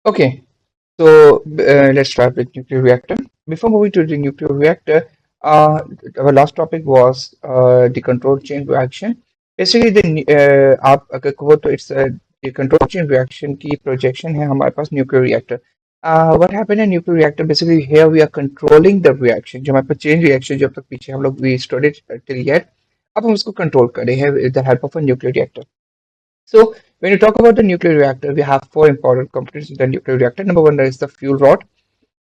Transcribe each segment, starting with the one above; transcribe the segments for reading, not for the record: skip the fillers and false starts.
Okay, so let's start with nuclear reactor. Before moving to the nuclear reactor, our last topic was the control chain reaction. Basically, आप अगर कहो तो it's the control chain reaction की projection है हमारे पास nuclear reactor. What happened in nuclear reactor? Basically, here we are controlling the reaction. जो हमारे पास chain reaction जब तक पीछे हम लोग we studied till yet, अब हम उसको control कर रहे हैं with the help of a nuclear reactor. So when you talk about the nuclear reactor, we have four important components in the nuclear reactor. Number one is the fuel rod.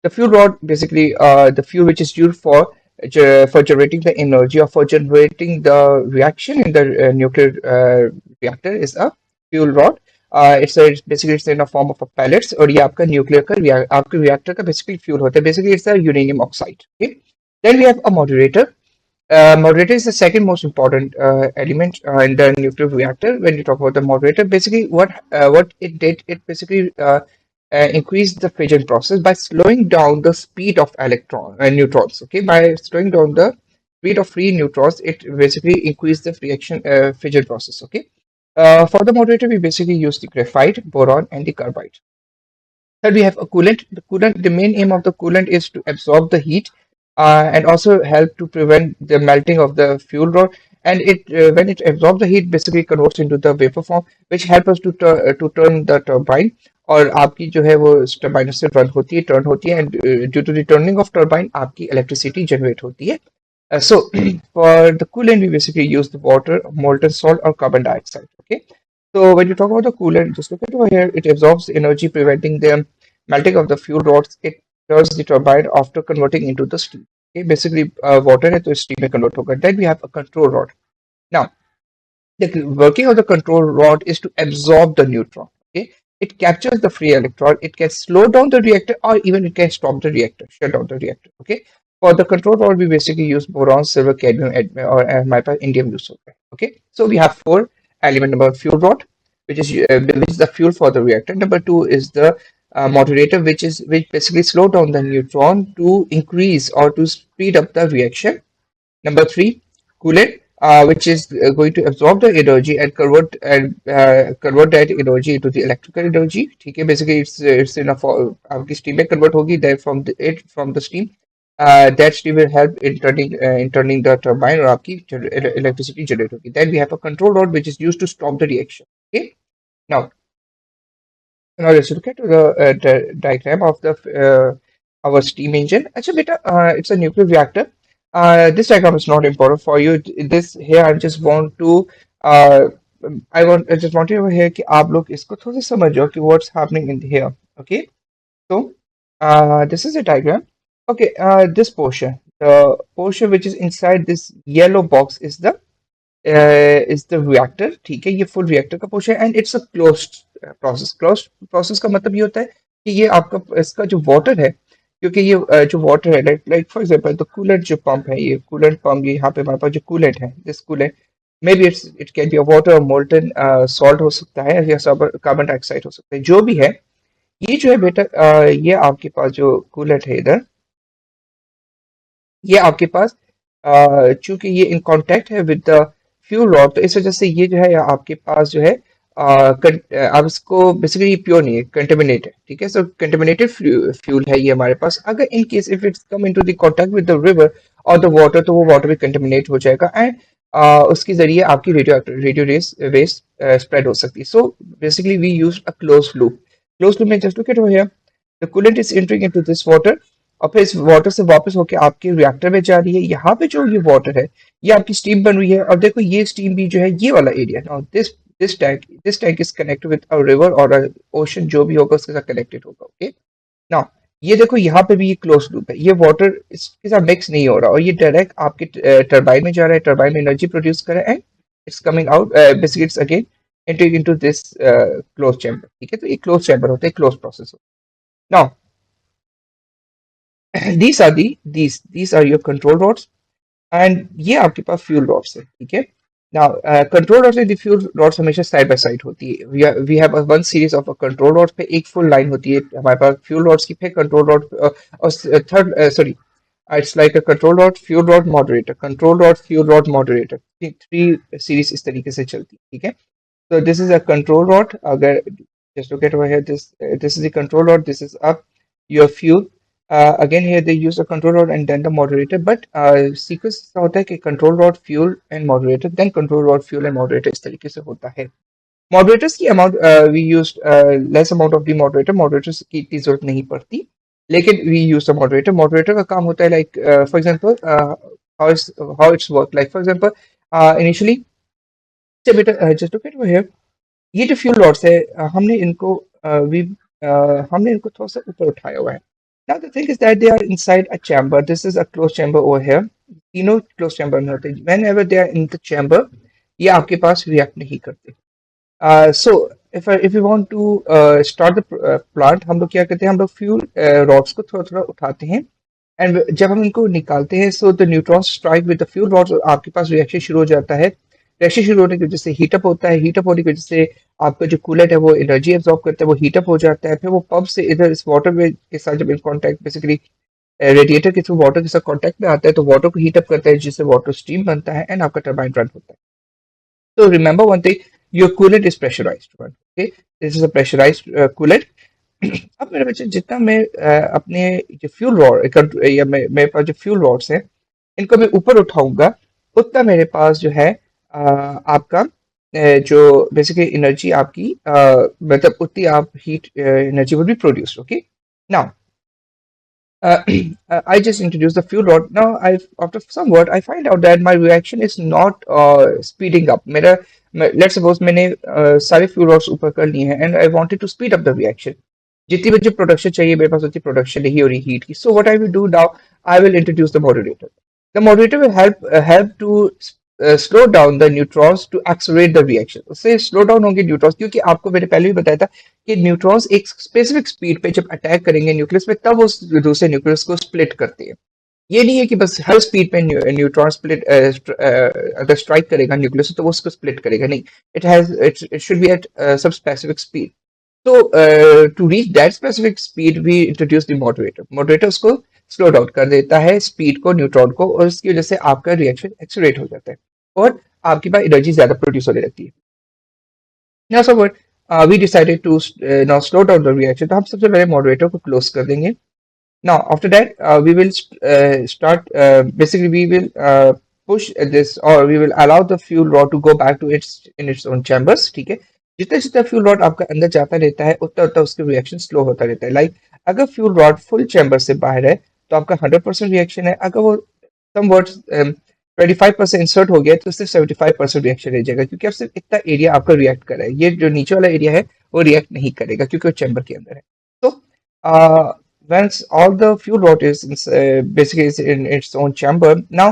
The fuel rod, basically, the fuel which is used for generating the energy or for generating the reaction in the nuclear reactor is a fuel rod. It's basically it's in a form of a pellets और ये आपका nuclear का आपके reactor का basically fuel होता है. Basically, it's a uranium oxide. Okay. Then we have a moderator. Moderator is the second most important element in the nuclear reactor. When you talk about the moderator, basically what it did, it basically increased the fission process by slowing down the speed of neutrons. Okay, by slowing down the speed of free neutrons, it basically increased the reaction fission process. Okay, for the moderator, we basically use the graphite, boron, and the carbide. Third, we have a coolant. The main aim of the coolant is to absorb the heat and also help to prevent the melting of the fuel rod. And when it absorbs the heat, basically converts into the vapor form, which help us to turn the turbine. और आपकी जो है वो turbine से turn होती है and due to the turning of turbine आपकी electricity generate होती है. So for the coolant, we basically use the water, molten salt, or carbon dioxide. Okay. So when you talk about the coolant, just look at over here. It absorbs energy, preventing the melting of the fuel rods. It turns the turbine after converting into the steam. Okay. Basically, water है तो steam में convert होगा. Then we have a control rod. Now, the working of the control rod is to absorb the neutron. Okay. It captures the free electron. It can slow down the reactor, or even it can stop the reactor, shut down the reactor. Okay. For the control rod, we basically use boron, silver, cadmium, or hमारे pass indium use होता है. Okay. So we have four element. Number one, fuel rod, which is the fuel for the reactor. Number two is the moderator, which basically slow down the neutron to increase or to speed up the reaction. Number three, coolant, which is going to absorb the energy and convert that energy into the electrical energy. ठीक है, basically it's in a form आपकी steam में convert होगी. Then from the steam, that steam will help in turning the turbine और आपकी electricity generate होगी. Then we have a control rod which is used to stop the reaction. Okay. Now let's look at the diagram of the our steam engine. अच्छा बेटा, it's a nuclear reactor. This diagram is not important for you. This here I just want to uh, I just want you over here कि आप लोग इसको थोड़ा सा समझो कि what's happening in here. Okay, so this is a diagram. Okay, this portion, the portion which is inside this yellow box is the reactor. ठीक है, ये full reactor का portion and it's a closed process. Closed process का मतलब ये होता है कि ये आपका इसका जो water है, क्योंकि ये जो water है like for example the coolant जो pump है, ये coolant pump, ये यहाँ पे हमारे पास जो coolant है, this coolant maybe it can be a water or molten salt हो सकता है या carbon dioxide हो सकता है, जो भी है. ये जो है बेटा, ये आपके पास जो coolant है इधर, ये आपके पास चूंकि ये इन कांटेक्ट है विद द फ्यूल रॉड, तो इस वजह से ये जो है आपके पास जो है आप इसको बेसिकली प्योर नहीं है, कंटेमिनेट है. ठीक है, सो कंटेमिनेटेड फ्यूल है ये हमारे पास. अगर in case if it's come into the contact with the river और द वाटर, तो वो वाटर भी कंटेमिनेट हो जाएगा एंड उसके जरिए आपकी रेडियो वेस्ट स्प्रेड हो सकती है. So basically we use a close loop में just look at over here, the coolant is entering into this water और फिर इस वाटर से वापस होके आपके रिएक्टर में जा रही है. यहाँ पे जो ये वाटर है, ये आपकी स्टीम बन रही है. और देखो ये स्टीम भी जो है ये वाला area, now this tank is connected with a river और ओशन, जो भी होगा उसके साथ कनेक्टेड होगा. ओके, नाउ ये देखो यहाँ पे भी ये क्लोज लूप है, ये वाटर इसके साथ मिक्स नहीं हो रहा और ये डायरेक्ट आपके टरबाइन में जा रहा है, टरबाइन में एनर्जी प्रोड्यूस कर रहा है and it's coming out, basically it's again entering into this close chamber. ठीक है, तो ये क्लोज चैम्बर होता है, क्लोज प्रोसेस होता है. Now these are your control rods and ये आपके पास फ्यूल rods है. ठीक है, now control rods and the fuel rods हमेशा साइड बाय साइड होती है. we have a one series of a control rods पे एक full line होती है हमारे पास fuel rods की, फिर control rod और third sorry, it's like a control rod, fuel rod, moderator, control rod, fuel rod, moderator, three series इस तरीके से चलती है. ठीक है, so this is a control rod. अगर Just look at over here. This is the control rod. This is up your fuel. Again here they use the control rod and then the moderator. But sequence ऐसा होता है कि control rod, fuel and moderator, then control rod, fuel and moderator इस तरीके से होता है. Moderators की amount we used less amount of the moderator. Moderators की इतनी जरूरत नहीं पड़ती. लेकिन we use the moderator. Moderator का काम होता है like for example how it's how it's work. Like for example initially से बेटा just look at over here. ये जो फ्यूल रॉड्स है हमने इनको वी हमने इनको थोड़ा सा ऊपर उठाया हुआ है. Now the thing is that they are inside a chamber. This is a closed chamber over here. तीनों closed chamber में होते हैं. Whenever they are in the chamber, ये आपके पास react नहीं करते. So if you want to start the plant, हम लोग क्या करते हैं, हम लोग फ्यूल रॉड्स को थोड़ा थोड़ा उठाते हैं एंड जब हम इनको निकालते हैं so the neutron strike with the fuel rods और आपके पास रिएक्शन शुरू हो जाता है. रिएक्शन शुरू होने की वजह से हीटअप होता है. हीटअप होने की वजह से आपका जो कूलेंट है वो एनर्जी एब्जॉर्ब करता है, वो हीटअप हो जाता है. फिर वो पंप से इधर इस वाटर में के साथ जब इन कॉन्टैक्ट बेसिकली रेडिएटर के थ्रू वाटर के साथ कॉन्टैक्ट में आता है तो वाटर को हीटअप करता है जिससे वाटर स्टीम बनता है एंड आपका टरबाइन रन होता है. So remember one thing, your coolant is pressurized one. Okay, this is a pressurized coolant. अब मेरे बच्चे जितना मैं अपने जो फ्यूल रॉड या मेरे पास जो फ्यूल रॉड्स हैं इनको मैं ऊपर उठाऊंगा उतना मेरे पास जो है आपका जो बेसिकली एनर्जी आपकी मतलब उतनी आप heat energy will be produced. Okay now uh, I just introduced the fuel rod. Now, after some work, I find out that my reaction is not speeding up. Let's suppose मैंने सारे fuel rods ऊपर कर लिए हैं and I wanted to speed up the reaction. जितनी मुझे production चाहिए मेरे पास उतनी प्रोडक्शन नहीं हो रही हीट की. So what I will do now, I will introduce the moderator. The moderator will help to slow down the neutrons to accelerate the reaction. उससे slow down होंगे neutrons क्योंकि आपको मैंने पहले भी बताया था कि न्यूट्रॉन्स एक स्पेसिफिक स्पीड पे जब अटैक करेंगे न्यूक्लियस पे तब उस दूसरे न्यूक्लियस को स्प्लिट करते हैं. ये नहीं है कि बस हर स्पीड पे न्यूट्रॉन स्प्लिट अगर स्ट्राइक करेगा न्यूक्लियस तो वो उसको स्प्लिट करेगा नहीं. It should be at some specific speed. So to reach that specific speed, we introduce the moderator. Moderator उसको स्लो डाउन कर देता है स्पीड को न्यूट्रॉन को और उसकी वजह से आपका रिएक्शन एक्सीलरेट हो जाता है और आपके पास एनर्जी ज्यादा प्रोड्यूस होने लगती है. Now so what we decided to now slow down the reaction. तो हम सबसे पहले moderator को close कर देंगे. Now after that we will start basically we will push this or we will allow the fuel rod to go back to its own chambers. ठीक है. जितना जितना फ्यूल रॉड आपका अंदर जाता रहता है उतना उतना उसका रिएक्शन स्लो होता रहता है. लाइक अगर फ्यूल रॉड फुल चैम्बर से बाहर है तो आपका 100% रिएक्शन है. अगर वो सम वर्ड्स 25% इंसर्ट हो गया तो सिर्फ 75% रिएक्शन रह जाएगा क्योंकि अब सिर्फ इतना एरिया आपका रिएक्ट कर रहा है. ये जो नीचे वाला एरिया है वो रिएक्ट नहीं करेगा क्योंकि वो चैम्बर के अंदर है. तो once all the fuel rod is basically is in its own chamber, now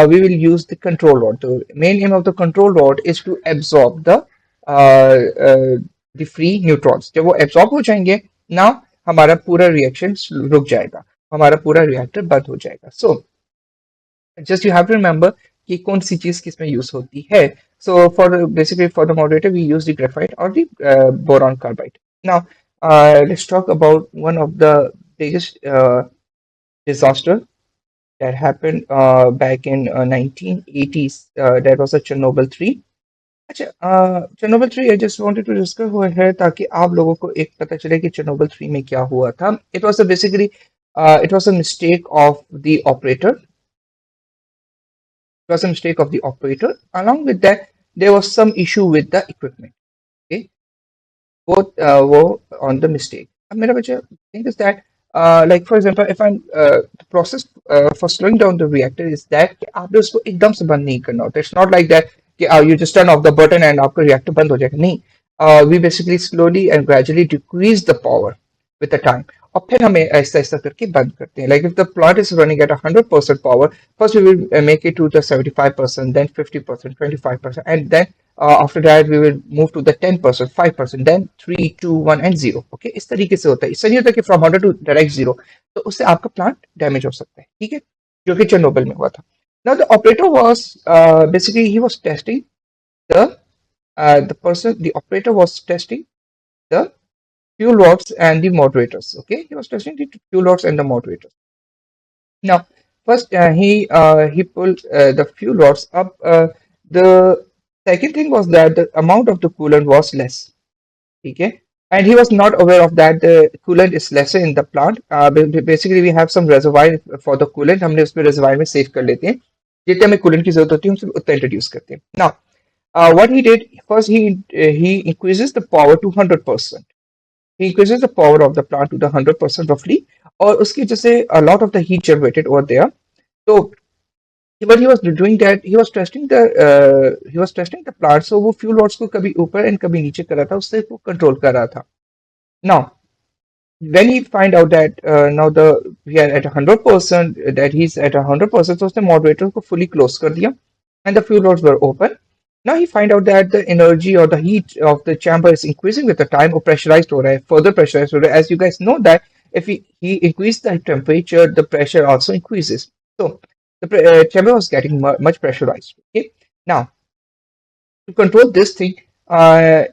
we will use the control rod. The main aim of the control rod is to absorb uh, uh, the free neutrons. जब वो absorb हो जाएंगे now हमारा पूरा reaction रुक जाएगा, हमारा पूरा रिएक्टर बंद हो जाएगा. So just you have to remember कि कौन सी चीज किसमें यूज होती है. So for basically for the moderator we use the graphite or the boron carbide. Now let's talk about one of the biggest disaster that happened back in 1980s. That was a Chernobyl 3. अच्छा Chernobyl 3 I just wanted to discuss हुआ है ताकि आप लोगों को एक पता चले कि Chernobyl 3 में क्या हुआ था. It was a basically it was a mistake of the operator. It was a mistake of the operator. Along with that, there was some issue with the equipment. Okay, both were on the mistake. अब मेरा बच्चा thing is that like for example, if I'm the process for slowing down the reactor is that कि आपने उसको एकदम से बंद नहीं करना होता. It's not like that कि you just turn off the button and आपका reactor बंद हो जाएगा. नहीं, we basically slowly and gradually decrease the power with the time. और फिर हमें ऐसा ऐसा करके बंद करते हैं. Like if the plant is running at 100% power, first we will make it to the 75%, then 50%, 25%, and then after that we will move to the 10%, 5%, then 3, 2, 1 and 0. Okay, इस तरीके से होता है. इससे नहीं होता कि from 100 to direct 0. तो उससे आपका प्लांट डैमेज हो सकता है. ठीक है, जो कि चेरनोबिल में हुआ था. Now the operator was basically he was testing the operator was testing the fuel rods and the moderators. Okay, he was testing the fuel rods and the moderators. Now first he pulled the fuel rods up. The second thing was that the amount of the coolant was less. ठीक है, and he was not aware of that the coolant is lesser in the plant. Basically, we have some reservoir for the coolant. हमने उसमें reservoir में save कर लेते हैं. जितने हमें coolant की जरूरत होती है, हम सिर्फ उतना introduce करते हैं. Now, what he did first, he increases the power to 100%. He increases the power of the plant to the 100% roughly, और उसकी वजह से a lot of the heat generated over there. So what he was doing that he was testing the plant, so वो fuel rods को कभी ऊपर and कभी नीचे कर रहा था, उससे वो control कर रहा था. Now when he find out that now the we are at 100%, that he's at 100%, so उसने moderator को fully close कर दिया and the fuel rods were open. Now he find out that the energy or the heat of the chamber is increasing with the time, or pressurized हो रहा है, further pressurized हो रहा है. As you guys know that if he increase the temperature, the pressure also increases. So the chamber was getting much pressurized. Okay, now to control this thing,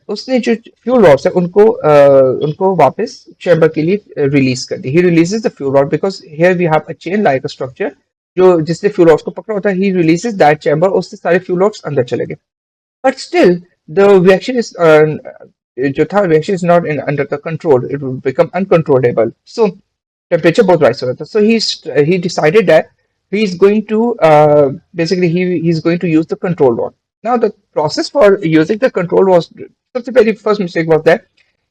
उसने जो fuel rods है उनको वापस chamber के लिए रिलीज कर दी. He releases the fuel rod because here we have a chain like a structure जो जिसने फ्यूल रॉड्स को पकड़ा होता है. ही रिलीजेस दैट चैम्बर, उससे सारे फ्यूल रॉड्स अंदर चले गए. But still the reaction is जो था reaction is not in under the control. It will become uncontrollable. So temperature बहुत rise हो रहा था. So he decided that he is going to basically he's going to use the control rod. Now the process for using the control was, सबसे पहली first mistake was that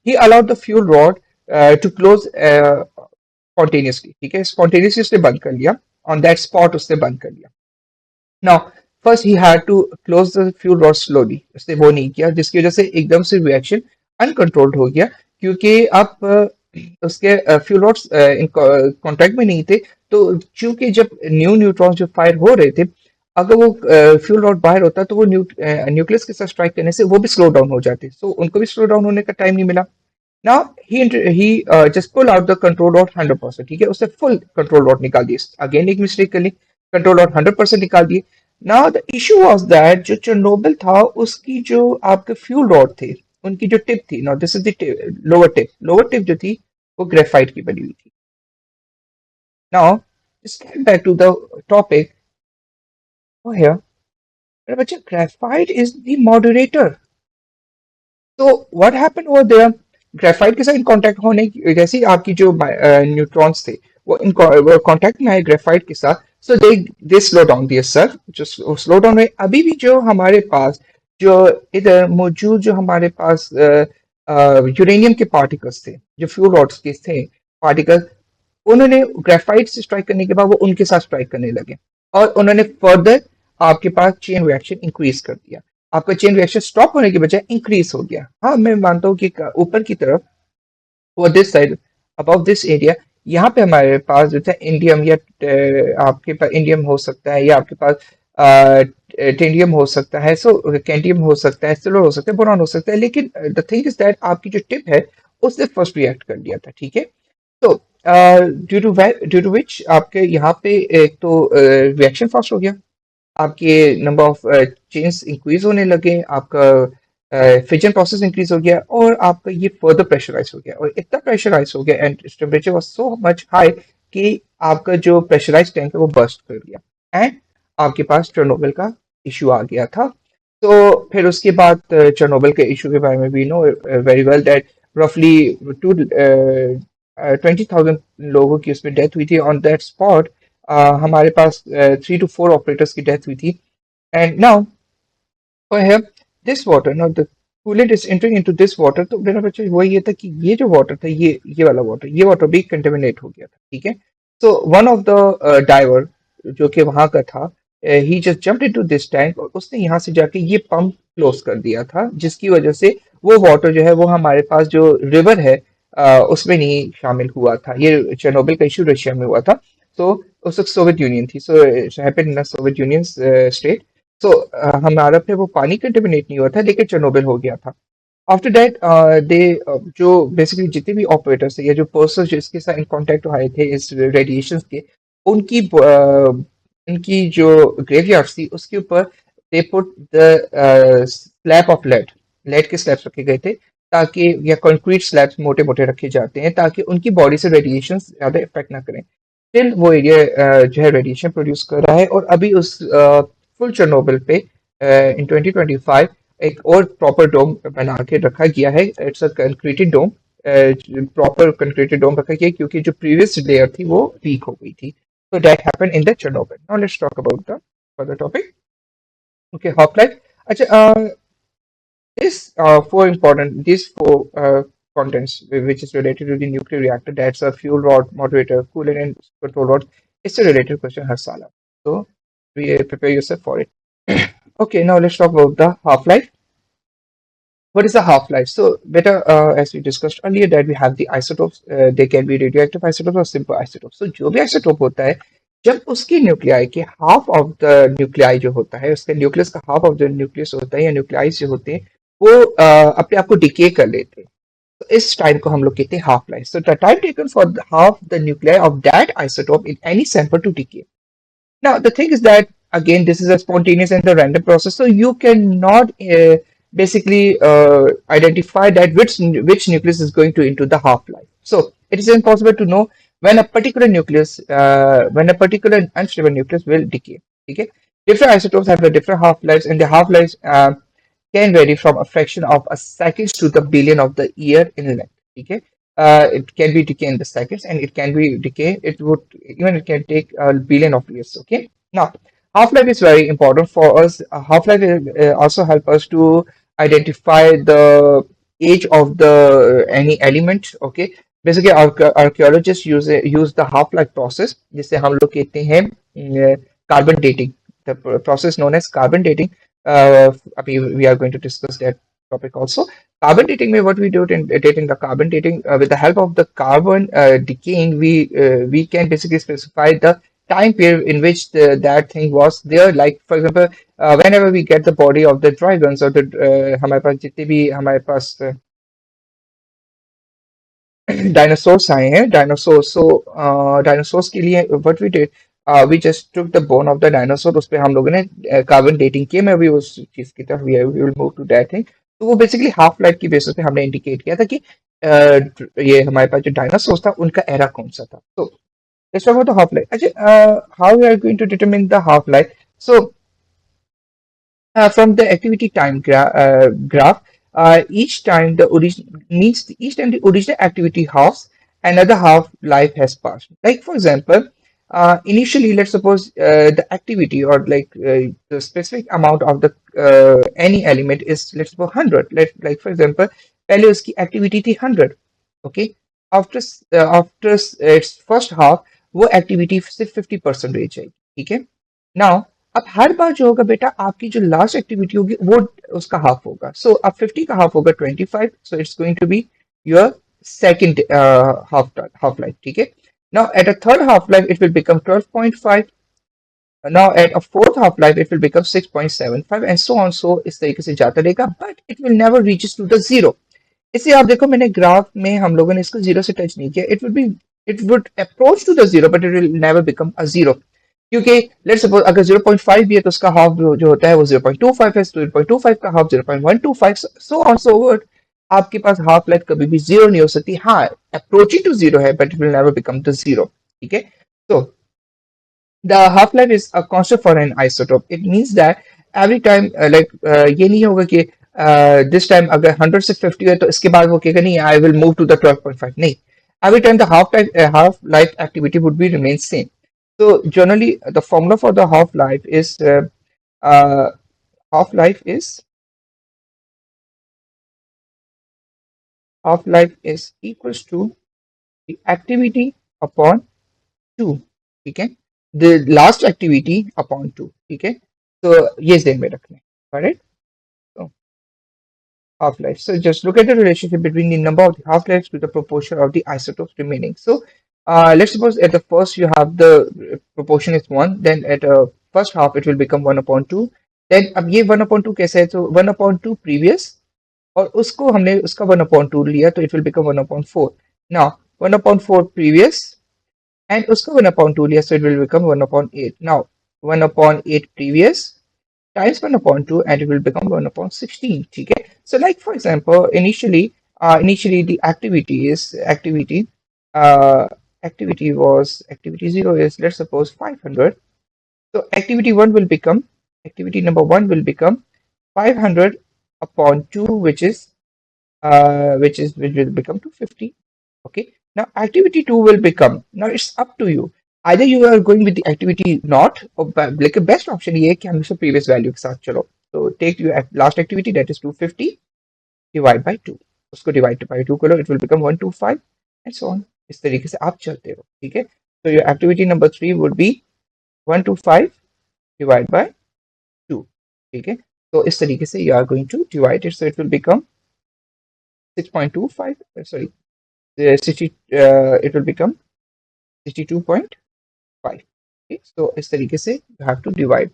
he allowed the fuel rod to close spontaneously. ठीक है, spontaneously उसने बंद कर लिया, on that spot उसने बंद कर लिया. Now, first he had to close the fuel rod slowly. उसने वो नहीं किया, जिसकी वजह से एकदम से रिएक्शन अनकंट्रोल्ड हो गया, क्योंकि अब उसके फ्यूल रॉड्स इन कांटेक्ट में नहीं थे. तो चूंकि जब न्यूट्रॉन्स जो फायर हो रहे थे, अगर वो फ्यूल रॉड बाहर होता तो वो न्यूक्लियस के साथ स्ट्राइक करने से वो भी स्लो डाउन हो जाते. सो उनको भी स्लो डाउन होने का टाइम नहीं मिला. Now he just pull out the control rod 100%. ठीक है, उसने फुल कंट्रोल रॉड निकाल दी. अगेन एक मिस्टेक कर ली, कंट्रोल रॉड 100% निकाल दिए. Now the issue was that जो चेरनोबिल था उसकी जो आपके फ्यूल रॉड थे, उनकी जो टिप थी, now this is the lower tip जो थी वो ग्रेफाइट की बनी हुई थी. Now just get back to the topic. Oh here, मेरे बच्चे, ग्रेफाइट इज द मॉडरेटर. तो what happened over there, graphite के साथ इन कांटेक्ट होने की जैसे ही आपकी जो न्यूट्रॉन्स थे वो इन कांटेक्ट में आए ग्रेफाइट के साथ. सो दे स्लो डाउन दियर सर, जो स्लो डाउन हुए. अभी भी जो हमारे पास जो इधर मौजूद जो हमारे पास यूरेनियम के पार्टिकल्स थे, जो फ्यूल रॉड्स के थे पार्टिकल्स, उन्होंने ग्रेफाइट से स्ट्राइक करने के बाद वो उनके साथ स्ट्राइक करने लगे और उन्होंने फर्दर आपके पास चेन रिएक्शन इंक्रीज कर दिया. आपका चेन रिएक्शन स्टॉप होने के बजाय इंक्रीज हो गया. हाँ, मैं मानता हूँ कि ऊपर की तरफ वो this side above this area, यहाँ पे हमारे पास जो था इंडियम या आपके पास इंडियम हो सकता है, या आपके पास टेंडियम हो सकता है, सो कैंडियम हो सकता है, सिल्वर हो सकता है, बोरॉन हो सकता है. लेकिन द थिंग इज दैट आपकी जो टिप है उसने फर्स्ट रिएक्ट कर लिया था. ठीक है, तो ड्यू टू विच आपके यहाँ पे एक तो रिएक्शन फास्ट हो गया, आपके नंबर ऑफ चेन्स इंक्रीज होने लगे, आपका फिजन प्रोसेस इंक्रीज हो गया, और आपका ये फर्दर प्रेशराइज हो गया, और इतना प्रेशराइज हो गया and temperature was so much high कि आपका जो प्रेशराइज टैंक है वो बर्स्ट कर दिया एंड आपके पास चेरनोबिल का इशू आ गया था. तो फिर उसके बाद चेरनोबिल के इशू के बारे में we know very well that रफली 20,000 लोगों की उसमें डेथ हुई थी ऑन दैट स्पॉट. हमारे पास 3 to 4 ऑपरेटर्स की डेथ हुई थी. And now for here this water, now the coolant is entering into this water. तो मेरा बच्चा वो ये था कि ये जो वाटर था, ये वाला वाटर, ये वाटर भी कंटेमिनेट हो गया था. ठीक है, so one of the diver जो कि वहां का था, he just jumped into this tank, और उसने यहाँ से जाके ये पंप क्लोज कर दिया था, जिसकी वजह से वो वाटर जो है वो हमारे पास जो रिवर है उसमें नहीं शामिल हुआ था. ये चेरनोबिल का इशू रशिया में हुआ था. तो उस वक्त सोवियत यूनियन थी, so happened in Soviet Union state. So हमारा पे वो पानी कंटेमिनेट नहीं हुआ था, लेकिन चेरनोबिल हो गया था. आफ्टर दैट दे जो बेसिकली जितने भी ऑपरेटर्स थे या जो पर्सन जो इसके साथ इन कांटेक्ट आए थे इस रेडिएशन के, उनकी उनकी जो ग्रेवयार्ड्स थी उसके ऊपर they put the slab of lead, lead के स्लैब्स रखे गए थे, ताकि या कंक्रीट स्लैब्स मोटे मोटे रखे जाते हैं ताकि उनकी बॉडी से रेडिएशन ज्यादा इफेक्ट ना करें. स्टिल वो एरिया जो है रेडिएशन प्रोड्यूस कर रहा है. और अभी उस फुल चेरनोबिल पे इन 2025 एक और प्रॉपर डोम बना के रखा गया है. इट्स अ कंक्रीटेड डोम, प्रॉपर कंक्रीटेड डोम रखा गया है, क्योंकि जो प्रीवियस लेयर थी वो वीक हो गई थी. So that happened in the Chernobyl. Now let's talk about the further topic. Okay, half life. अच्छा, this four important these four contents which is related to the nuclear reactor, that's a fuel rod, moderator, coolant, and control rod. It's a related question har saal. So we prepare yourself for it. Okay, now let's talk about the half life. What is the half-life? So, better as we discussed earlier, that we have the isotopes. They can be radioactive isotopes or simple isotopes. So, जो भी isotope होता है, जब उसकी nuclei के half of the nuclei जो होता है, उसके न्यूक्लियस का हाफ ऑफ द न्यूक्लियस होता है या न्यूक्लियाई जो होते हैं, वो अपने आप को डिके कर लेते हैं. तो इस टाइम को हम लोग कहते हैं half life. So the time taken for half the nuclei of that isotope in any sample to decay. Now, the thing is that again, this is a spontaneous and a random process, so you cannot basically identify that which nucleus is going to into the half life. So it is impossible to know when a particular nucleus, when a particular unstable nucleus will decay. Okay, different isotopes have a different half lives, and the half lives can vary from a fraction of a seconds to the billion of the year in length. Okay, it can be decay in the seconds, and it can be decay. It would even it can take a billion of years. Okay, now half life is very important for us. Half life also help us to identify the age of the any element. Okay, basically archaeologists use the half life process, जिसे हम लोग कहते हैं carbon dating. The process known as carbon dating. We are going to discuss that topic also. Carbon dating में what we do in dating the carbon dating, with the help of the carbon decaying, we can basically specify the time period in which that thing was there. Like for example, whenever we get the body of the dragons or the हमारे पास जितने भी हमारे पास dinosaurs आए हैं, dinosaur. सो dinosaurs के लिए what we did, we just took the bone of the dinosaur. उस पे हम लोगों ने कार्बन डेटिंग की. मैं अभी उस चीज की तरफ we will move to that thing. तो वो बेसिकली हाफ लाइफ की बेसिस पे हमने इंडिकेट किया था कि ये हमारे पास जो डायनासोर्स था उनका एरा कौन सा था. तो let's talk about the half life. अच्छा, how we are going to determine the half life? So from the activity time graph, each time the origin means each time the original activity halves, another half life has passed. Like for example, initially, let's suppose the activity or like the specific amount of the any element is, let's suppose 100. Like for example, पहले उसकी activity थी 100. Okay, after its first half, वो activity सिर्फ 50% रह जाएगी. ठीक है. Now अब हर बार जो होगा बेटा, आपकी जो लास्ट एक्टिविटी होगी वो उसका हाफ होगा. सो अब 50 का हाफ होगा 25. So it's going to be your second half life. ठीक है. Now at a third half life it will become 12.5. Now at a fourth half life it will become 6.75 and so on. So इस तरीके से जाता रहेगा, but it will never reaches to the zero. इसलिए आप देखो, मैंने ग्राफ में हम लोगों ने इसको जीरो से टच नहीं किया. It would approach to the zero, but it will never become a zero. क्योंकि लेट्स सपोज अगर 0.5 भी है तो उसका हाफ जो होता है वो 0.25 है. 0.25 का half 0.125, so on so word. आपके पास हाफ लाइफ कभी भी जीरो नहीं हो सकती. हाँ, अप्रोचिंग टू जीरो है, but it will never become the zero. ठीक है. तो the half life is a constant for an isotope. It means that every time ये नहीं होगा कि this time अगर 100 से 50 है तो इसके बाद वो कहेगा नहीं, I will move to the 12.5. नहीं, every time the half life activity would be remain same. So generally the formula for the uh, half life is equals to the activity upon 2. ठीक है. The last activity upon 2. ठीक है. तो ये ध्यान में रखना है. Alright. So half life. So just look at the relationship between the number of the half lives to the proportion of the isotopes remaining. So let's suppose at the first you have the proportion is 1, then at first half it will become 1 upon 2. Then अब ये 1 upon 2 कैसे है? तो 1 upon 2 previous, और उसको हमने उसका 1 upon 2 लिया, तो it will become 1 upon 4. Now 1 upon 4 previous and उसका 1 upon 2 लिया, so it will become 1 upon 8. Now 1 upon 8 previous times 1 upon 2 and it will become 1 upon 16. ठीक है. So like for example, initially the activity 0 is, let's suppose, 500. So activity number 1 will become 500 upon 2, which will become 250. Okay. Now activity 2 will become, now it's up to you. Either you are going with the activity not, or like a best option ये है कि हम इसको previous value के साथ चलो. So take your last activity, that is 250, divide by 2. उसको divide by 2 करो, it will become 125 and so on. इस तरीके से आप चलते हो. ठीक है. So your activity number 3 would be 125 divide by 2. ठीक है. तो इस तरीके से you are going to divide it, so it will become 6.25, sorry, 60, it will become 62.5. Okay, so इस तरीके से you have to divide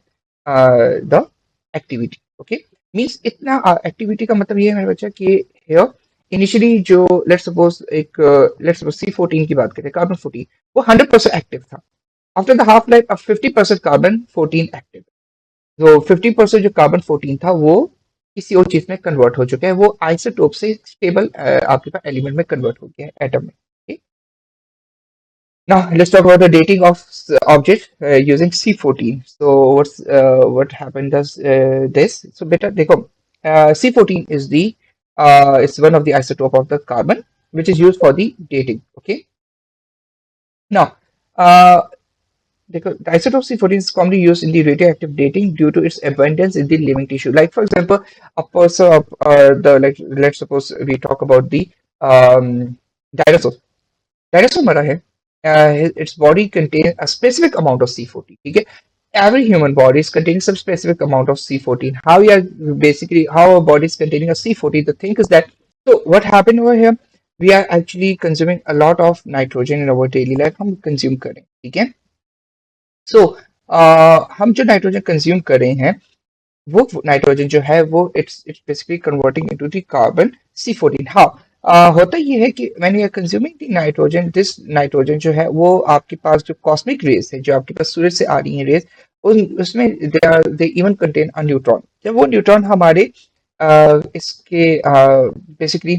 the activity. Okay, means इतना activity का मतलब ये है मेरे बच्चा कि here initially जो let's suppose एक let's suppose C14 की बात करें, कार्बन 14 वो 100% एक्टिव था. आफ्टर द हाफ लाइफ अब 50% कार्बन 14 एक्टिव. तो 50% जो कार्बन 14 था वो किसी और चीज में कन्वर्ट हो चुका है, वो आइसोटोप से स्टेबल आपके पास एलिमेंट में कन्वर्ट हो गया है, एटम में. Okay? Now let's talk about the dating of object using C14. So what happened does this? So beta देखो, C14 is the it's one of the isotope of the carbon which is used for the dating. Okay. Now the isotope C14 is commonly used in the radioactive dating due to its abundance in the living tissue. Like for example, a person of the like let's suppose we talk about the dinosaur. Dinosaur मरा है. Its body contains a specific amount of C14. ठीक है. Every human body is containing some specific amount of C14. How we are basically how our body is containing a C14. The thing is that so what happened over here? We are actually consuming a lot of nitrogen in our daily life. हम consume करें. ठीक है. So हम जो nitrogen consume कर रहे हैं वो नाइट्रोजन जो है वो it's basically converting into the carbon C14. हाँ, होता ये है कि when you are consuming the nitrogen, this nitrogen जो है वो आपके पास जो कॉस्मिक रेज है जो आपके पास सूरज से आ रही है रेज, उसमें they even contain a neutron. जब वो न्यूट्रॉन हमारे इसके बेसिकली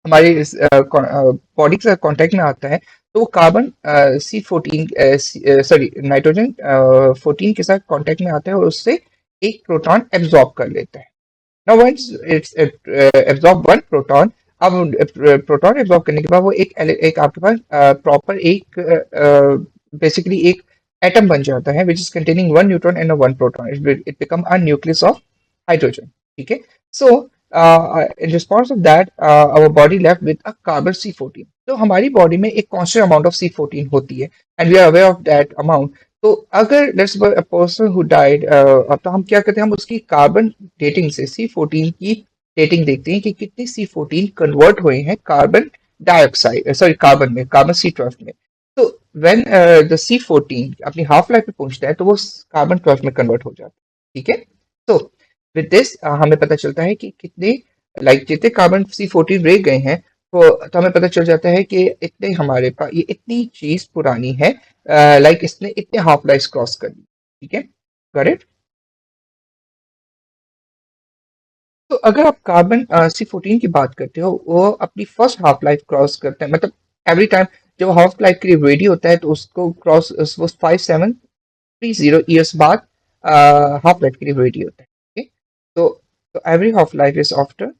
हमारे बॉडी के साथ कांटेक्ट में आता है तो वो कार्बन C14 सॉरी नाइट्रोजन 14 के साथ कांटेक्ट में आता है और उससे एक प्रोटॉन एब्जॉर्ब कर लेता है. Now once it's absorb one proton, अब प्रोटॉन एब्जॉर्ब करने के बाद वो एक आपके पास प्रॉपर एक बेसिकली एक एटम बन जाता है which is containing one neutron and a one proton. It become a nucleus of hydrogen. ठीक है. So in response of that our body left with a carbon C14. तो हमारी बॉडी में एक constant amount of C14 होती है and we are aware of that amount. तो अगर let's suppose a person who died, तो हम क्या करते हैं, हम उसकी कार्बन डेटिंग से C14 की डेटिंग देखते हैं कि कितने C14 कन्वर्ट हुए हैं कार्बन डाइऑक्साइड सॉरी कार्बन में, कार्बन C12 में. तो व्हेन द C14 अपनी हाफ लाइफ पे पहुंचता है तो वो कार्बन 12 में कन्वर्ट हो जाता है. ठीक है. तो विद दिस हमें पता चलता है कि कितने जितने कार्बन C14 रह गए हैं तो हमें पता चल जाता है कि इतने हमारे पास ये इतनी चीज पुरानी है, इसने इतने हाफ लाइफ क्रॉस कर ली. ठीक है. करेक्ट. तो अगर आप कार्बन C14 की बात करते हो वो अपनी फर्स्ट हाफ लाइफ क्रॉस करते हैं, मतलब एवरी टाइम जब हाफ लाइफ के लिए रेडी होता है तो उसको क्रॉस वो 5730 ईयर्स बाद हाफ लाइफ के लिए रेडी होता है. ठीक है. तो every half life is after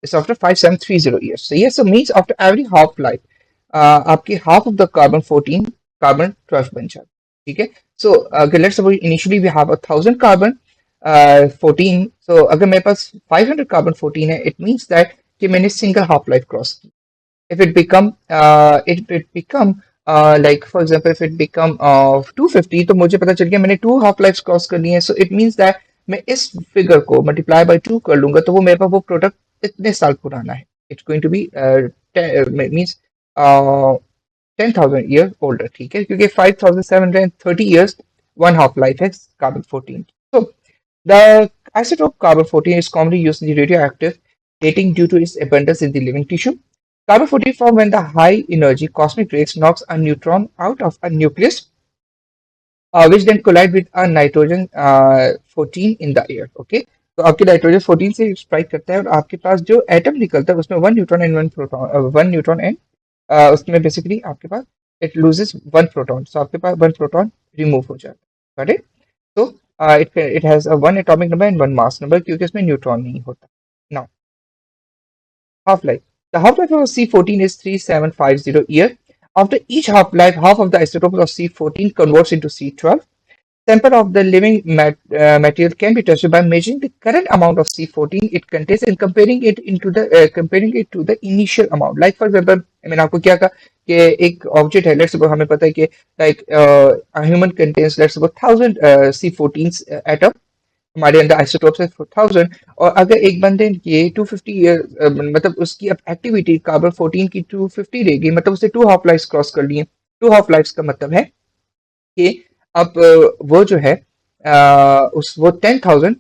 it's after 5730 years. So yes, so means after every half life आपकी half of the carbon 14 carbon 12 बन जाता है. ठीक है. So let's suppose initially we have 1000 carbon 14. So अगर मेरे पास 500 carbon 14 है, it means that कि मैंने single half life cross की. If it become like for example if it become 250 तो मुझे पता चल गया मैंने 2 half lives क्रॉस करनी है. So it means that मैं इस फिगर को मल्टीप्लाई बाय 2 कर लूंगा तो वो मेरे पास वो प्रोडक्ट इतने साल पुराना है. It's going to be means 10,000 year older. ठीक है. क्योंकि 5,730 ईयर्स वन हाफ लाइफ है carbon 14. So the isotope carbon 14 is commonly used in the radioactive dating due to its abundance in the living tissue. Carbon 14 formed when the high energy cosmic rays knocks a neutron out of a nucleus, which then collide with a nitrogen 14 in the air. Okay. तो आपके nitrogen 14 से strike करता है और आपके पास जो atom निकलता है उसमें one neutron and one proton, one neutron and उसमें बेसिकली आपके पास it loses one proton. So आपके पास वन प्रोटॉन रिमूव हो जाता है. Got it? तो it has one atomic number and one mass number, क्योंकि इसमें न्यूट्रॉन नहीं होता. Now, half life. The half life of C14 is 3750 years. After each half life, half of the isotopes of C14 converts into C12. Sample of the living material can be tested by measuring the current amount of C14 it contains and comparing it to the initial amount. Like for example, मैंने आपको क्या कहा कि एक object है, let's suppose हमें पता है कि like human contains let's suppose 1000 C14 atom, हमारे अंदर आइसोटोप्स है 1000. और अगर एक बंदे की 250 ईयर मतलब उसकी अब एक्टिविटी कार्बन 14 की 250 रहेगी, मतलब उसने टू हाफ लाइफ क्रॉस कर लिए. टू हाफ लाइफ का मतलब है कि अब वो जो है उस वो 10,000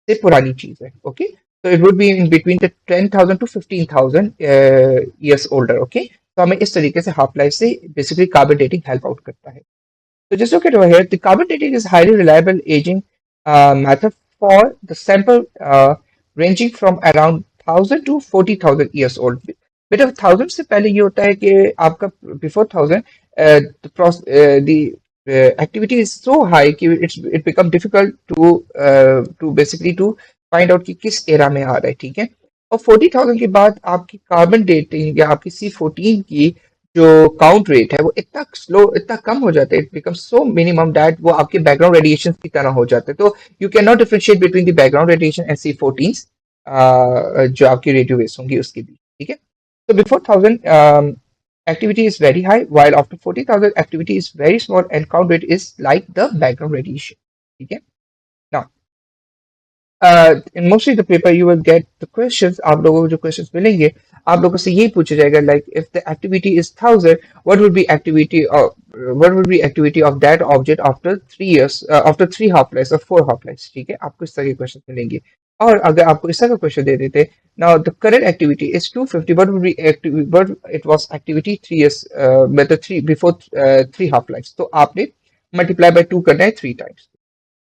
से पुरानी चीज है. ओके, तो it would be in between the 10,000 to 15,000 years older. Okay, तो हमें इस तरीके से हाफ लाइफ से basically carbon dating help out करता है. So just look at over here. The carbon dating is highly reliable aging method for the sample ranging from around 1,000 to 40,000 years old. बेटा 1,000 से पहले ये होता है कि आपका before 1,000 the activity is so high कि it become difficult to basically to find out कि किस era में आ रहा है. ठीक है, और 40,000 के बाद आपकी कार्बन डेटिंग या आपकी C14 की जो काउंट रेट है वो इतना स्लो, इतना कम हो जाता है, it become so minimum that वो आपके बैकग्राउंड रेडिएशन की तरह हो जाते हैं. तो you can not differentiate between the background radiation and C14 जो आपकी रेडियो वेव्स होंगी उसके बीच. ठीक है, तो before 1,000 activity is very high, while after 40,000 activity is very small and count rate is like the background radiation. ठीक है, now in mostly the paper you will get the questions. आप लोगों को जो questions मिलेंगे, आप लोगों से यही पूछा जाएगा like if the activity is 1,000, what would be activity of that object after 3 years, after 3 half lives or 4 half lives. ठीक है, आपको इस तरह के questions मिलेंगे. और अगर आपको इस तरह का question दे देते, now the current activity is 250, what would be activity, but it was activity 3 years, मतलब 3 before 3 half lives, तो आपने multiply by 2 करना है 3 times.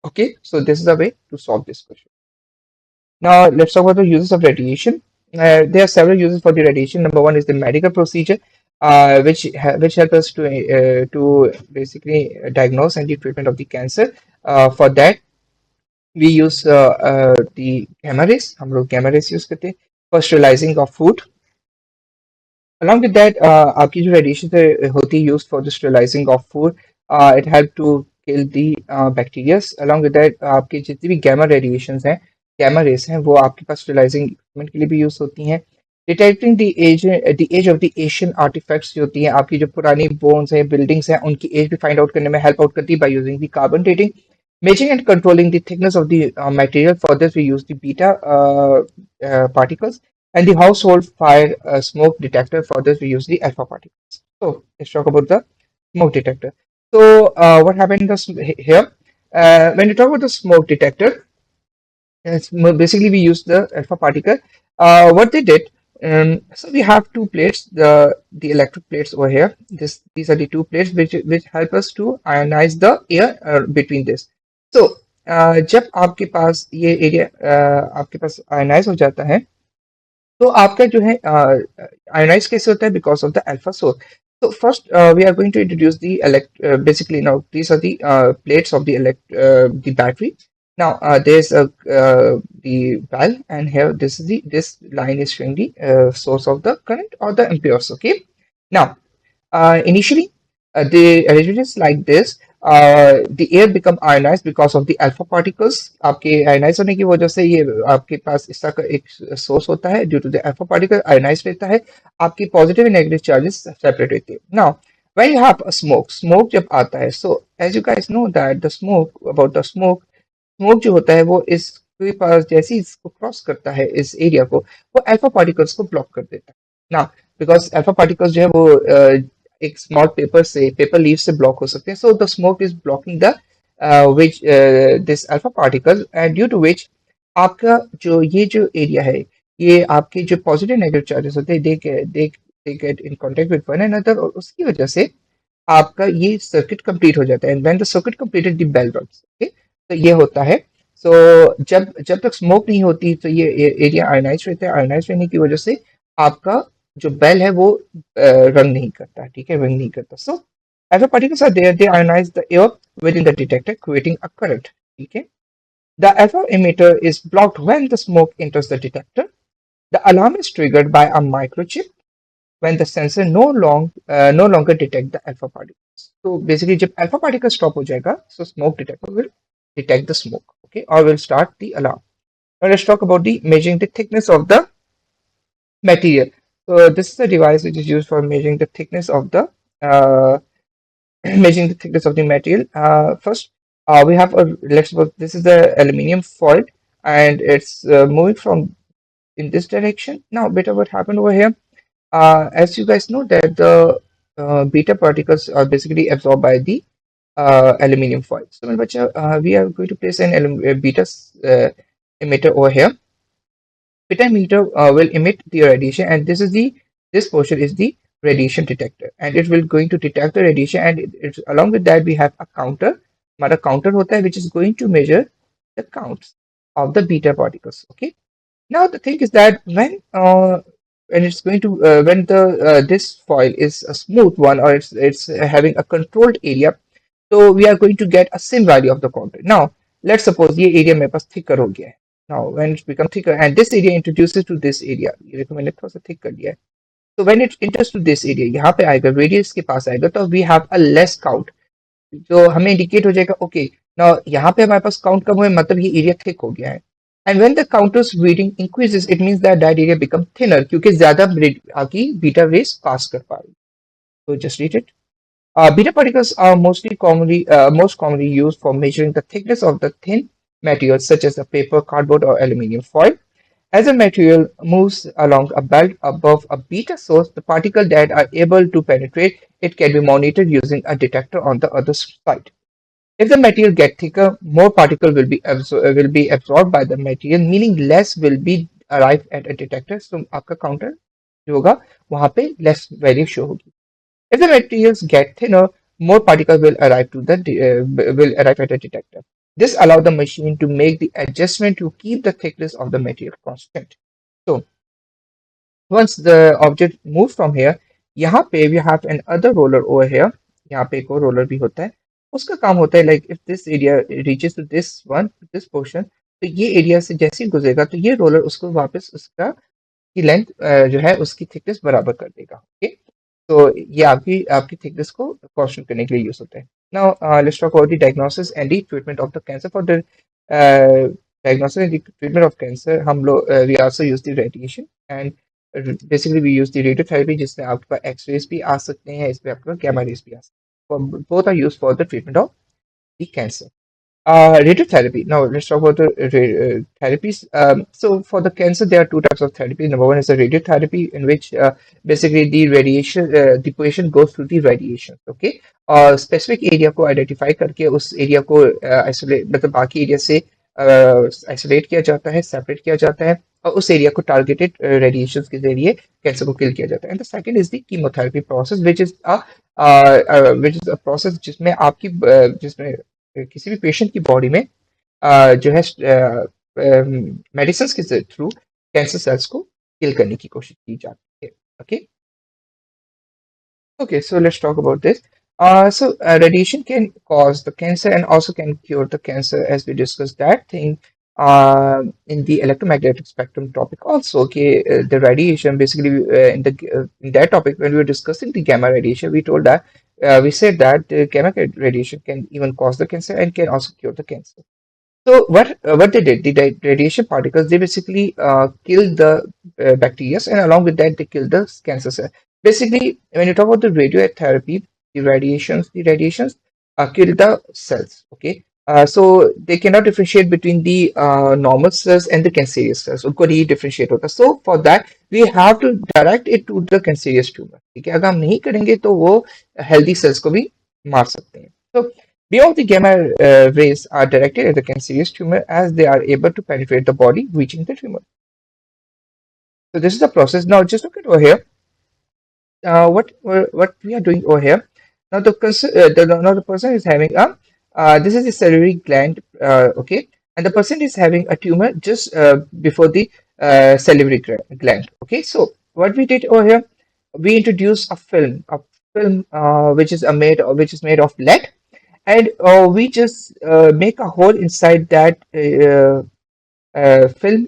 Okay, so this is the way to solve this question. Now let's talk about the uses of radiation. There are several uses for the radiation. Number one is the medical procedure, which help us to basically diagnose and the treatment of the cancer. For that we use the gamma rays. हम लोग gamma rays use करते हैं for sterilizing of food. Along with that, आपकी जो radiation होती है used for the sterilizing of food, it help to kill the bacteria. Along with that, आपकी जितनी भी gamma radiations हैं, gamma rays हैं, वो आपके पास sterilizing equipment के लिए भी यूज होती हैं. Detecting the age of the Asian artifacts जो होती हैं, आपकी जो पुरानी bones हैं, buildings हैं, उनकी age भी find out करने में help out करती है by using the carbon dating. Measuring and controlling the thickness of the material. For this, we use the beta particles. And the household fire smoke detector. For this, we use the alpha particles. So let's talk about the smoke detector. So what happened here? When you talk about the smoke detector, basically we use the alpha particle. What they did, so we have two plates, the electric plates over here. These are the two plates which help us to ionize the air between this. So जब आपके पास ये area आपके पास ionise हो जाता है, तो आपका जो है आयोनाइज कैसे होता है? Because of the alpha source. So first, we are going to introduce the basically now these are the plates of the battery. Now there's the valve, and here this line is showing the source of the current or the amperes. Okay. Now initially, the arrangement is like this. The air become ionized because of the alpha particles. आपके ionized होने की वजह से ये आपके पास इसका का एक सोर्स होता है. Due to the alpha particle ionized रहता है, आपकी positive and negative charges separate रहते हैं. Now when you have a smoke जब आता है, so as you guys know that the smoke जो होता है वो इसके पास जैसे ही इसको क्रॉस करता है इस एरिया को, वो अल्फा पार्टिकल्स को ब्लॉक कर देता है. ना बिकॉज अल्फा पार्टिकल्स जो है वो एक स्मॉल पेपर लीव से ब्लॉक हो सकते हैं. So the smoke is blocking the which this alpha particle, and due to which आपका जो एरिया है, ये आपके जो पॉजिटिव नेगेटिव चार्जेस होते हैं they get in contact with one another, और उसकी वजह से आपका ये सर्किट कंप्लीट हो जाता है. And when the circuit completed the bell runs. Okay, तो ये होता है. सो जब तक स्मोक नहीं होती तो ये एरिया आयनाइज रहता है. आयनाइज रहने की वजह से आपका जो बेल है वो रंग नहीं करता. ठीक है, रंग नहीं करता. सो Alpha particles are there, they ionize the air within the detector, creating a current. Okay. The alpha emitter is blocked when the smoke enters the detector. The alarm is triggered by a microchip when the sensor no longer detect the alpha particles. So basically जब alpha particles stop हो जाएगा, so smoke detector will detect the smoke, okay, or will start the alarm. Now let's talk about the measuring the thickness of the material. So this is a device which is used for measuring the thickness of the uh, measuring the thickness of the material. First, we have a let's suppose this is the aluminium foil, and it's moving from in this direction. Now, beta, what happened over here? As you guys know that the beta particles are basically absorbed by the aluminium foil. So, मेरे बच्चा, we are going to place an beta emitter over here. Beta emitter will emit the radiation, and this portion is the radiation detector, and it will going to detect the radiation, and along with that we have a counter. हमारा counter होता है which is going to measure the counts of the beta particles. Okay. Now the thing is that when it's going to when the this foil is a smooth one, or it's having a controlled area, so we are going to get a same value of the content. Now let's suppose ये area मेरे पास thicker हो गया है. Now when it's become thicker and this area introduces to this area, ये देखो मैंने थोड़ा सा thick कर दिया है. So when it enters to this area, यहाँ पे आएगा radius के पास आएगा, तो we have a less count. जो हमें इंडिकेट हो जाएगा ओके ना, यहाँ पे हमारे पास काउंट कम हुआ है, मतलब ये एरिया थिक हो गया है. And when the counters reading increases it means that that area become thinner, क्योंकि ज्यादा आगे बीटा रेस पास कर पा रही. तो just read it. Beta particles are most commonly used for measuring the thickness of the thin materials such as the paper, cardboard, or aluminum foil. As a material moves along a belt above a beta source, the particles that are able to penetrate it can be monitored using a detector on the other side. If the material get thicker, more particle will be absorbed by the material, meaning less will be arrived at a detector. So आपका counter जो होगा वहाँ पे less value show होगी. If the materials get thinner, more particles will arrive will arrive at a detector. This allows the machine to make the adjustment to keep the thickness of the material constant. So once the object moves from here, यहाँ पे we have an other roller over here. यहाँ पे एक और roller भी होता है. उसका काम होता है like if this area reaches to this portion, तो ये area से जैसे ही गुजरेगा तो ये roller उसको वापस उसका की लेंथ जो है उसकी थिकनेस बराबर कर देगा. ओके. तो ये आपकी आपकी थिकनेस को कांस्टेंट करने के लिए यूज होता है. Now let's talk about the diagnosis and the treatment of the cancer. For the diagnosis and the treatment of cancer हम लोग we also use the radiation and basically we use the radiotherapy, जिसमें आपके पास X-rays भी आ सकते हैं, इसमें आपका गामा रेज भी आ सकते हैं. Both are use for the treatment of the cancer. Radiotherapy. Now let's talk about the therapies. So for the cancer, there are two types of therapy. Number one is the radiotherapy, in which basically the radiation, the patient goes through the radiation. Okay, और specific area को identify करके उस area को isolate, मतलब बाकी area से isolate किया जाता है, separate किया जाता है, और उस area को targeted radiations के जरिए कैंसर को kill किया जाता है. And the second is the chemotherapy process, which is a process जिसमें आपकी जिसमें किसी भी पेशेंट की बॉडी में जो है मेडिसिन के थ्रू कैंसर सेल्स को किल करने की कोशिश की जाती है. Okay. Okay, so let's talk about this. Radiation can cause the cancer and also can cure the cancer, as we discussed that thing in the electromagnetic spectrum topic. Also, okay, the radiation basically in that topic when we were discussing the gamma radiation, we told that we said that gamma radiation can even cause the cancer and can also cure the cancer. So what they did, the radiation particles, they basically kill the bacteria, and along with that, they kill the cancer cell. Basically, when you talk about the radiotherapy, the radiations kill the cells. Okay, so they cannot differentiate between the normal cells and the cancerous cells. उनको नहीं differentiate होता. So for that, we have to direct it to the cancerous tumor. ठीक है, अगर हम नहीं करेंगे तो वो healthy cells को भी मार सकते हैं. So beyond the gamma rays are directed at the cancerous tumor as they are able to penetrate the body, reaching the tumor. So this is the process. Now just look at over here. What we are doing over here. Now the person is having a this is the salivary gland. Okay, and the person is having a tumor just before the salivary gland. Okay, so what we did over here, we introduced a film, film which is made of lead, and we just make a hole inside that film,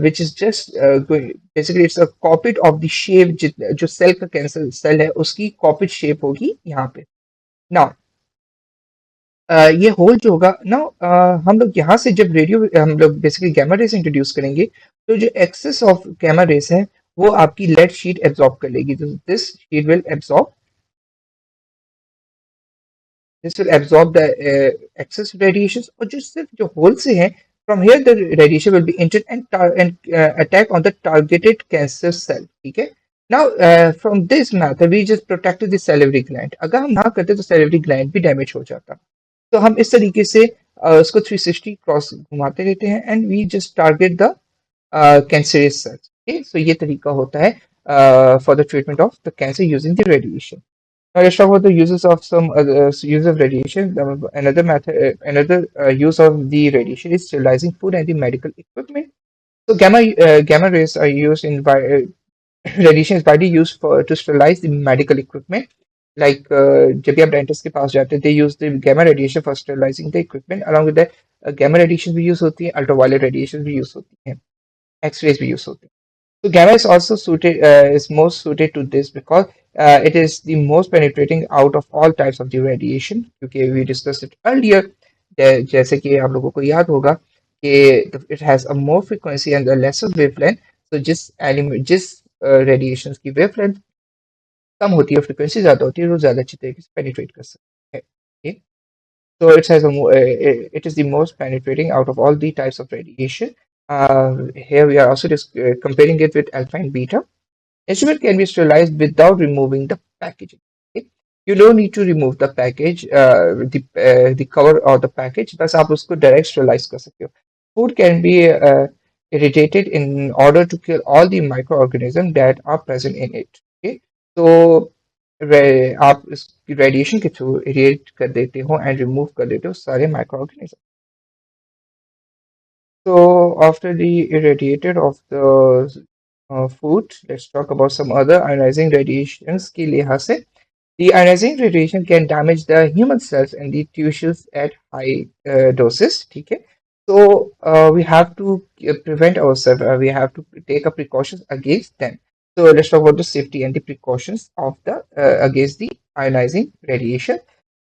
which is just going, basically it's a copy of the shape जो cell का cancer cell है उसकी copy shape होगी यहाँ पे ना। ये whole जो होगा ना, हम लोग यहाँ से जब रेडियो हम लोग बेसिकली गैमा रेस इंट्रोड्यूस करेंगे, तो जो एक्सेस ऑफ गैमा रेस है वो आपकी लेड शीट एब्जॉर्ब कर लेगी। This sheet will absorb, this will absorb the excess radiations, और जो सिर्फ जो होल से है, from here the radiation will be entered and attack on the targeted cancer cell, ठीक है। Now from this method we just protected the salivary gland, अगर हम ना करते तो salivary gland भी डैमेज हो जाता। तो हम इस तरीके से उसको 360 क्रॉस घुमाते रहते हैं, and we just target the cancerous cells. Okay, so ये तरीका होता है for the treatment of the cancer using the radiation. Now let's talk about the uses of some use of radiation. Another method, another use of the radiation is sterilizing food and the medical equipment. So gamma rays are used in radiation is widely used for to sterilize the medical equipment. Like जब भी आप dentist के पास जाते हैं, they use the gamma radiation for sterilizing the equipment. Along with that, gamma radiation भी use होती है, ultraviolet radiation भी use होती है, X-rays भी use होती है। So gamma is also suited is most suited to this because it is the most penetrating out of all types of the radiation. क्योंकि we discussed it earlier, जैसे कि आप लोगों को याद होगा कि it has a more frequency and a lesser wavelength. So जिस radiations की wavelength कम होती है, फ्रीक्वेंसी ज्यादा होती है, तो ज्यादा अच्छी तरीके से पेनिट्रेट कर सकते हैं। Okay? So it is the most penetrating out of all the types of radiation. Here we are also just comparing it with alpha and beta. Instrument can be sterilized without removing the packaging. Okay? You don't need to remove the package, the cover or the package. बस आप उसको direct sterilize कर सकते हो. Food can be irradiated in order to kill all the microorganisms that are present in it. Okay? So आप इस radiation के through इरेट कर देते हो एंड रिमूव कर देते हो सारे micro organism. So after the irradiated of the food, let's talk about some other ionizing radiations की लिहाज से। The ionizing radiation can damage the human cells and the tissues at high doses. ठीक है, so we have to prevent ourselves. We have to take a precautions against them. So let's talk about the safety and the precautions of the against the ionizing radiation.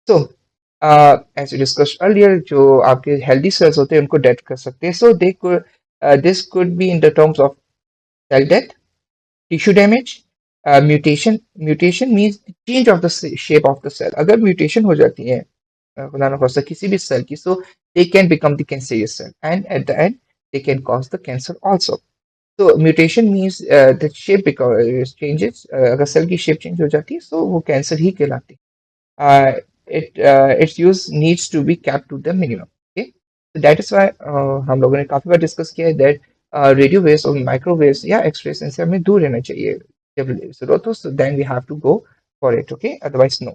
So as we discussed earlier, जो आपके healthy cells होते हैं उनको dead कर सकते हैं. So they could this could be in the terms of cell death, tissue damage, mutation. Mutation means change of the shape of the cell. अगर mutation हो जाती है खुदा न खास्ता किसी भी cell की, so they can become the cancerous cell, and at the end they can cause the cancer also. So mutation means the shape because changes. अगर cell की shape change हो जाती है, so वो cancer ही कहलाती है. Its use needs to be kept to the minimum. Okay, so that is why हम लोगों ने काफी बार डिस्कस किया है that रेडियो वेव्स और माइक्रोवेव्स या एक्सरेज इनसे हमें दूर रहना चाहिए जब जरूरत हो, so then we have to go for it. Okay, otherwise no.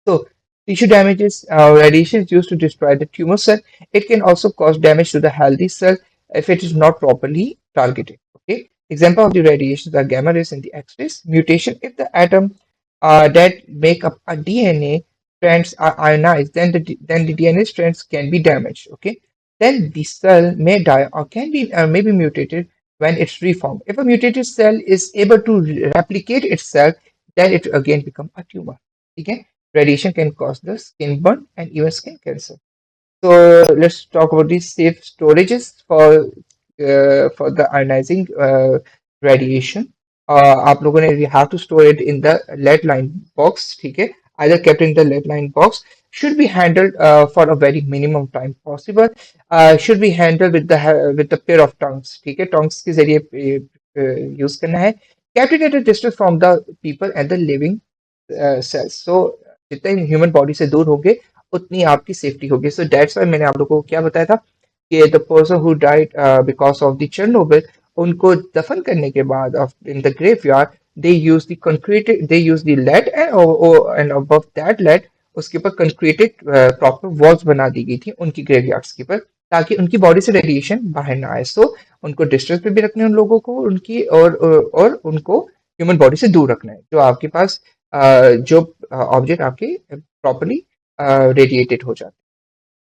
So, tissue damages, radiation is used to destroy the tumor cell. It can also cause damage to the healthy cell if it is not properly targeted. Okay. Example of the radiations are gamma rays and the X-rays. Mutation: if the atom that make up a DNA strands are ionized, then the DNA strands can be damaged. Okay. Then the cell may die or can be may be mutated when it's reformed. If a mutated cell is able to replicate itself, then it again become a tumor. Okay. Radiation can cause the skin burn and even skin cancer. So let's talk about the safe storages for the ionizing radiation. आप लोगों ने we have to store it in the lead line box, ठीक है? Either kept in the lead line box, should be handled for a very minimum time possible. Should be handled with the pair of tongues, ठीक है? Tongues के जरिए use करना है. Kept it at a distance from the people and the living cells. So जितने human body से दूर होगे उतनी आपकी सेफ्टी होगी. सो दैट्स व्हाई मैंने आप लोगों को क्या बताया था कि the person who died because of the Chernobyl, उनको दफन करने के बाद in the graveyard they use the concreted, they use the lead and above that lead उसके ऊपर कंक्रीटेड प्रॉपर वॉल्स बना दी गई थी उनकी ग्रेवयार्ड्स के ऊपर, ताकि उनकी बॉडी से रेडिएशन बाहर ना आए. सो उनको डिस्टेंस पे भी रखने उन लोगों को उनकी और उनको ह्यूमन बॉडी से दूर रखना है. जो आपके पास जो ऑब्जेक्ट आपके प्रॉपरली रेडिएटेड हो जाते हैं।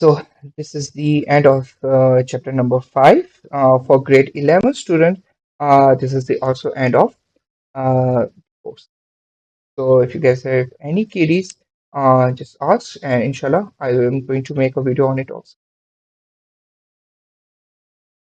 So this is the end of chapter number 5 for grade 11 student. This is the also end of course. So if you guys have any queries, just ask, and inshallah I am going to make a video on it also.